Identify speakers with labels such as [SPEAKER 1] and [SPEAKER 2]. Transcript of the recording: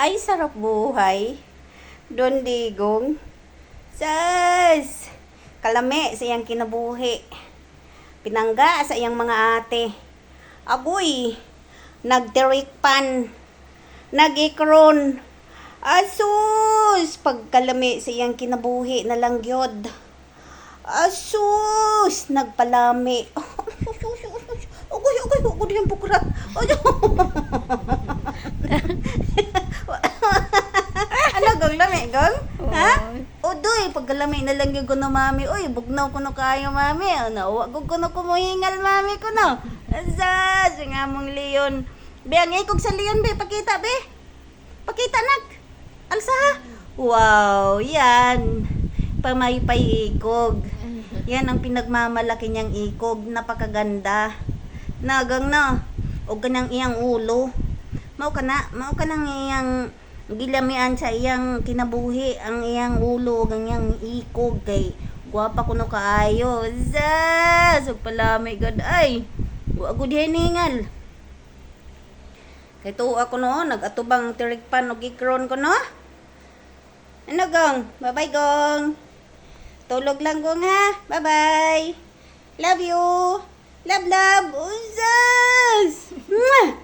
[SPEAKER 1] Ay, sarap buhay. Don digong. Sas! Kalami sa iyang kinabuhi. Pinangga sa iyang mga ate. Agoy! Nagtirikpan. Nagikron. Asus! Pagkalami sa iyang kinabuhi na lang gyud. Asus! Nagpalami. Agoy yung bukrat. Ano gang lami gang? Ha? Odoy, pagkalami na lang yung kuno mami. Uy, bugnaw kuno kayo mami. Ano, wag ko kuno kumuhingal mami kuno. Asa, nga mong leon. Be, ang ikog sa leon be, pakita be. Pakita nak. Alsa ha? Wow, yan. Pamaypay ikog. Yan ang pinagmamalaki niyang ikog. Napakaganda. Nagang na. O kanang iyang ulo. Mao ka nang iyang gilamian sa iyang kinabuhi ang iyang ulo ang iyang ikog kay guwapa kuno kaayo. Zas! Palami god ay. Wa gud hiningal. Kay tuwa ko no, nag-atubang tirikpan og ikron ko no. Ano gong? Bye-bye gong. Tulog lang gong ha. Bye-bye. Love you. Love. Uzas! Mwah!